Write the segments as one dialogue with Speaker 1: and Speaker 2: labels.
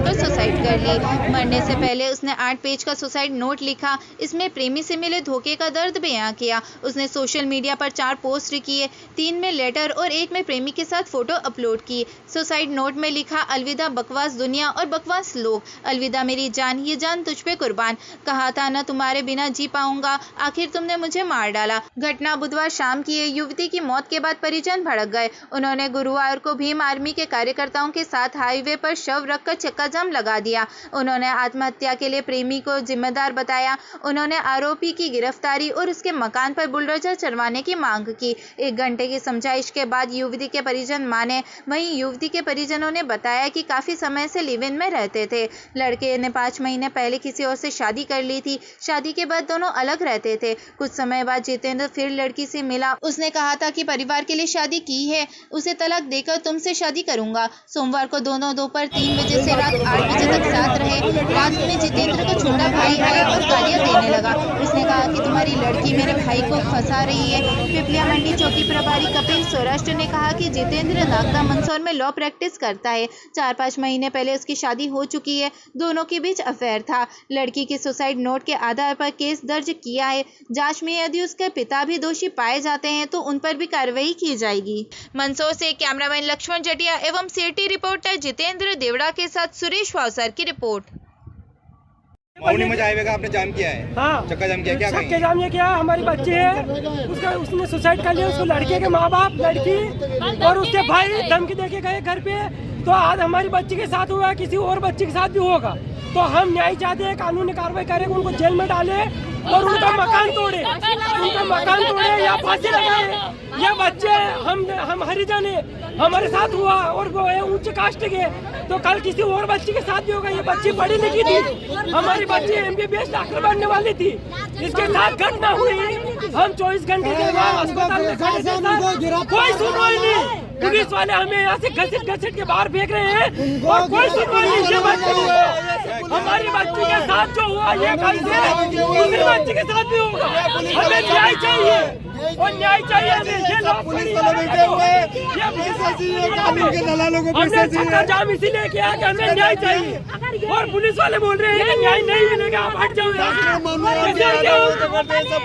Speaker 1: खाकर सुसाइड कर ली। मरने से पहले उसने 8 पेज का सुसाइड नोट लिखा। इसमें प्रेमी से मिले धोखे का दर्द बयां किया। उसने सोशल मीडिया पर 4 पोस्ट किए, 3 में लेटर और 1 में प्रेमी के साथ फोटो अपलोड की। सुसाइड नोट में लिखा, अलविदा बकवास दुनिया और बकवास लोग, अलविदा मेरी जान, ये जान तुझ पे कुर्बान। कहा था न तुम्हारे बिना जी पाऊंगा, आखिर तुमने मुझे मार डाला। घटना बुधवार शाम की है। युवती की मौत के बाद परिजन भड़क गए। उन्होंने गुरुवार को भीम आर्मी के कार्यकर्ताओं के साथ हाईवे पर शव रखकर चक्का जाम लगा दिया। उन्होंने आत्महत्या के लिए प्रेमी को जिम्मेदार बताया। उन्होंने आरोपी की गिरफ्तारी और उसके मकान पर बुलडोजर चलवाने की मांग की। 1 घंटे की समझाइश के बाद युवती के परिजन माने। वहीं युवती के परिजनों ने बताया कि काफी समय से लिव इन में रहते थे। लड़के ने 5 महीने पहले किसी और से शादी कर ली थी। शादी के बाद दोनों अलग रहते थे। कुछ समय बाद जितेंद्र फिर लड़की से मिला। उसने कहा था कि परिवार के लिए शादी की है, उसे तलाक देकर तुमसे शादी करूंगा। सोमवार को दोनों दोपहर 3 बजे से रात 8 बजे तक साथ रहे। रात में जितेंद्र का छोटा भाई आया और गालियां देने लगा। उसने कहा कि तुम्हारी लड़की मेरे भाई को फंसा रही है। पिपलिया मंडी चौकी प्रभारी कपिल सौराष्ट्र ने कहा कि जितेंद्र नागदा मंदसौर में लॉ प्रैक्टिस करता है। 4-5 महीने पहले उसकी शादी हो चुकी है। दोनों के बीच अफेयर था। लड़की की सुसाइड नोट के आधार पर केस दर्ज किया है। जांच में यदि उसके पिता भी दोषी पाए जाते हैं तो उन पर भी कार्रवाई की जाएगी। मंदसौर से कैमरामैन लक्ष्मण जटिया एवं सीटी रिपोर्टर जितेंद्र देवड़ा के साथ सुरेश वावसर की रिपोर्ट।
Speaker 2: मौनी मजा आएगा, आपने जाम किया है।
Speaker 3: हाँ,
Speaker 2: चक्का जाम किया, क्या
Speaker 3: चक्के जाम ये किया। हमारी बच्ची है, उसने सुसाइड कर लिया। उसको लड़के के माँ बाप, लड़की और उसके भाई धमकी देके गए घर पे। तो आज हमारी बच्ची के साथ हुआ है, किसी और बच्ची के साथ भी होगा। तो हम न्याय चाहते हैं, कानूनी कार्रवाई करेंगे, उनको जेल में डाले और उनका मकान तोड़े, या फांसी लगाए। ये बच्चे हम हरिजन है, हमारे साथ हुआ और वो है उच्च कास्ट के, तो कल किसी और बच्ची के साथ भी होगा। ये बच्ची पढ़ी लिखी थी, हमारी बच्ची MBBS डॉक्टर बनने वाली थी। इसके साथ घटना हुई। हम 24 घंटे से अस्पताल में खड़े थे, कोई सुनवाई नहीं। पुलिस वाले हमें यहाँ से घसीट के बाहर फेंक रहे हैं और कोई सुनवाई नहीं। हमारी बच्ची के साथ जो हुआ ये कल से दूसरी बच्ची के साथ भी होगा। हमें न्याय चाहिए और न्याय चाहिए हमें। ये लोग
Speaker 2: पुलिस वाले बैठे हुए हैं, दलालों को
Speaker 3: हमने चक्का जाम इसीलिए किया कि हमें न्याय चाहिए और पुलिस वाले बोल रहे हैं कि न्याय नहीं मिलेगा, आप हट जाओ।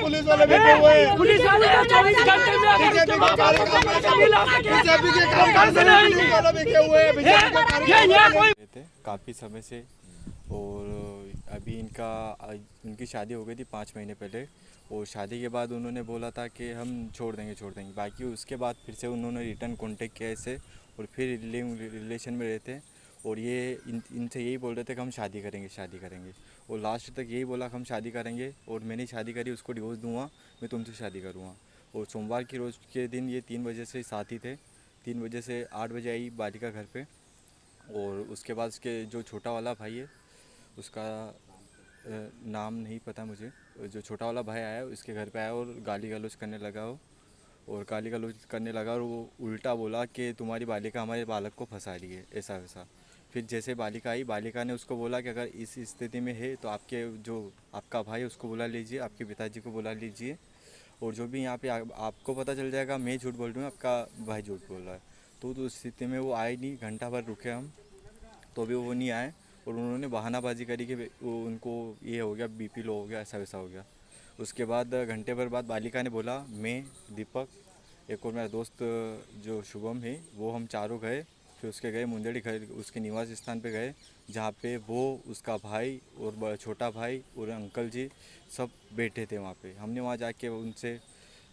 Speaker 2: पुलिस वाले बैठे हुए हैं।
Speaker 3: पुलिस वाले 24 घंटे में अगर उसके माँ बाप
Speaker 4: काफ़ी समय से, और अभी उनकी शादी हो गई थी 5 महीने पहले। और शादी के बाद उन्होंने बोला था कि हम छोड़ देंगे। बाकी उसके बाद फिर से उन्होंने रिटर्न कांटेक्ट किया इससे और फिर रिलेशन में रहते। और ये इनसे यही बोल रहे थे कि हम शादी करेंगे और लास्ट तक यही बोला कि हम शादी करेंगे। और मैंने शादी करी, उसको डिवोर्स दूंगा, मैं तुमसे शादी करूँगा। और सोमवार की रोज़ के दिन ये 3 बजे से साथ ही थे। 3 बजे से 8 बजे आई बालिका घर पे। और उसके बाद उसके जो छोटा वाला भाई है, उसका नाम नहीं पता मुझे, जो छोटा वाला भाई आया उसके घर पे आया और गाली गलौज करने लगा और वो उल्टा बोला कि तुम्हारी बालिका हमारे बालक को फंसा रही है, ऐसा वैसा। फिर जैसे बालिका आई, बालिका ने उसको बोला कि अगर इस स्थिति में है तो आपका भाई उसको बुला लीजिए, आपके पिताजी को बुला लीजिए, और जो भी यहाँ पे आपको पता चल जाएगा मैं झूठ बोल रही हूँ, आपका भाई झूठ बोल रहा है। तो उस स्थिति में वो आए नहीं, घंटा भर रुके हम, तो भी वो नहीं आए। और उन्होंने बहानाबाजी करी कि उनको ये हो गया, BP लो हो गया, ऐसा वैसा हो गया। उसके बाद घंटे भर बाद बालिका ने बोला, मैं, दीपक, एक और मेरा दोस्त जो शुभम है, वो हम चारों गए। फिर उसके गए मुंदेड़ी घर, उसके निवास स्थान पे गए, जहाँ पे वो, उसका भाई और छोटा भाई और अंकल जी सब बैठे थे वहाँ पे। हमने वहाँ जाके उनसे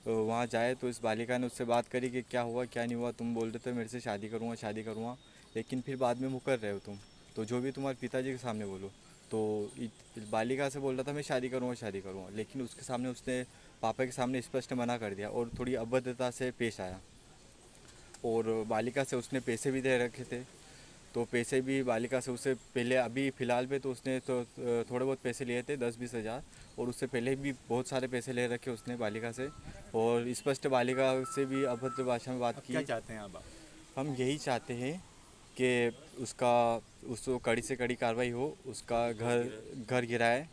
Speaker 4: वहाँ जाए तो इस बालिका ने उससे बात करी कि क्या हुआ क्या नहीं हुआ, तुम बोल रहे थे मेरे से शादी करूँगा, लेकिन फिर बाद में मुकर रहे हो तुम, तो जो भी तुम्हारे पिताजी के सामने बोलो। तो बालिका से बोल रहा था मैं शादी करूँगा, लेकिन उसके सामने उसने पापा के सामने स्पष्ट मना कर दिया और थोड़ी अभद्रता से पेश आया। और बालिका से उसने पैसे भी दे रखे थे, तो पैसे भी बालिका से उससे पहले, अभी फ़िलहाल पे तो उसने तो थोड़े बहुत पैसे लिए थे 10-20 हज़ार, और उससे पहले भी बहुत सारे पैसे ले रखे उसने बालिका से। और स्पष्ट बालिका से भी अभद्र भाषा में बात की।
Speaker 2: क्या चाहते हैं आप?
Speaker 4: हम यही चाहते हैं कि उसको कड़ी से कड़ी कार्रवाई हो, उसका घर गिराए,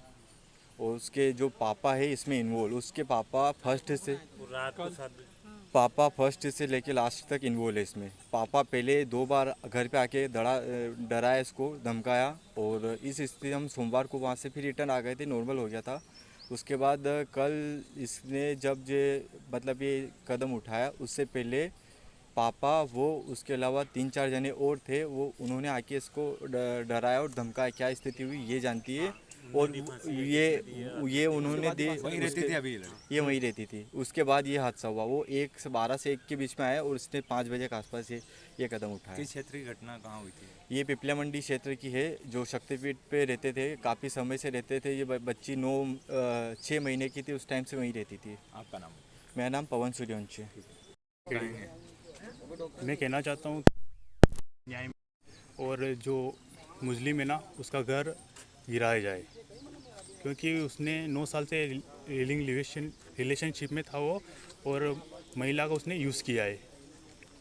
Speaker 4: और उसके जो पापा है इसमें इन्वॉल्व, उसके पापा फर्स्ट से पापा फर्स्ट से लेके लास्ट तक इन्वॉल्व है इसमें। पापा पहले 2 बार घर पे आके डराया, इसको धमकाया, और इस स्थिति हम सोमवार को वहाँ से फिर रिटर्न आ गए थे, नॉर्मल हो गया था। उसके बाद कल इसने जब ये कदम उठाया, उससे पहले पापा वो उसके अलावा 3-4 जने और थे, वो उन्होंने आके इसको डराया और धमकाया। क्या स्थिति हुई ये जानती है, और ये उन्होंने
Speaker 2: वहीं रहती थी अभी
Speaker 4: ये वहीं रहती थी। उसके बाद ये हादसा हुआ। वो 12 से 1 के बीच में आया और उसने 5 बजे के आसपास ये कदम उठाया।
Speaker 2: किस क्षेत्र की घटना कहाँ हुई थी?
Speaker 4: ये पिपला मंडी क्षेत्र की है, जो शक्तिपीठ पे रहते थे, काफ़ी समय से रहते थे। ये बच्ची 6 महीने की थी, उस टाइम से वहीं रहती थी।
Speaker 2: आपका नाम?
Speaker 4: मेरा नाम पवन सूर्यवंशी।
Speaker 5: मैं कहना चाहता हूँ न्याय और जो मुस्लिम है ना, उसका घर गिराया जाए, क्योंकि उसने 9 साल से रिलेशनशिप में था वो, और महिला का उसने यूज़ किया है,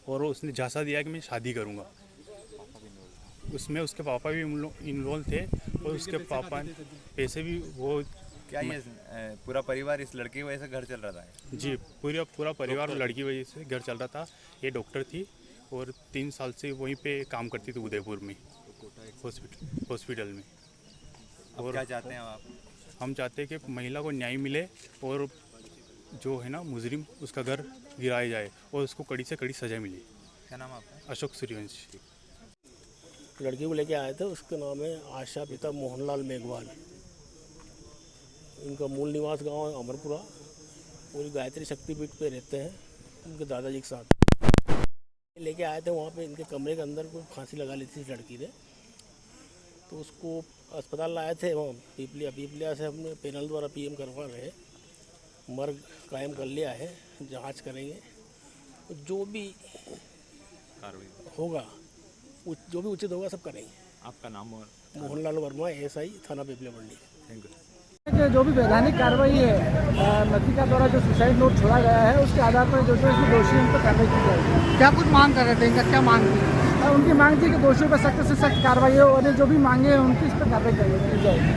Speaker 5: और उसने झांसा दिया कि मैं शादी करूँगा। उसमें उसके पापा भी इन्वॉल्व थे, और उसके पापा पैसे भी वो।
Speaker 2: क्या ये पूरा परिवार इस लड़के की वजह से घर चल रहा था?
Speaker 5: जी, पूरा परिवार लड़की की वजह से घर चल रहा था। ये डॉक्टर थी और 3 साल से वहीं पे काम करती थी उदयपुर में हॉस्पिटल में।
Speaker 2: और क्या चाहते हैं आप?
Speaker 5: हम चाहते हैं कि महिला को न्याय मिले, और जो है ना मुजरिम, उसका घर गिराया जाए और उसको कड़ी से कड़ी सजा मिले।
Speaker 2: क्या नाम आपका?
Speaker 5: अशोक सूर्यवंशी।
Speaker 6: लड़की को लेके आए थे, उसका नाम है आशा, पिता मोहनलाल मेघवाल। इनका मूल निवास गांव है अमरपुरा, पूरी गायत्री शक्तिपीठ पे रहते हैं उनके दादाजी के साथ। लेके आए थे, वहाँ पे इनके कमरे के अंदर कोई फांसी लगा ली थी लड़की ने, तो उसको अस्पताल लाए थे। वहाँ पीपलिया से हमने पैनल द्वारा पीएम करवा रहे हैं, मर्ग कायम कर लिया है, जांच करेंगे, तो जो भी होगा, जो भी उचित होगा सब करेंगे।
Speaker 2: आपका नाम? और
Speaker 6: मोहनलाल वर्मा, एएसआई थाना पिपलिया मंडी।
Speaker 2: Thank you.
Speaker 3: जो भी वैधानिक कार्रवाई है, लतिका द्वारा जो सुसाइड नोट छोड़ा गया है, उसके आधार पर जो इसमें दोषी उन पर कार्रवाई की जाएगी।
Speaker 7: क्या कुछ मांग कर रहे थे, इनका क्या मांग थी?
Speaker 3: उनकी मांग थी कि दोषियों पर सख्त से सख्त कार्रवाई हो, और जो भी मांगे हैं उनकी इस पर कार्रवाई की जाएगी।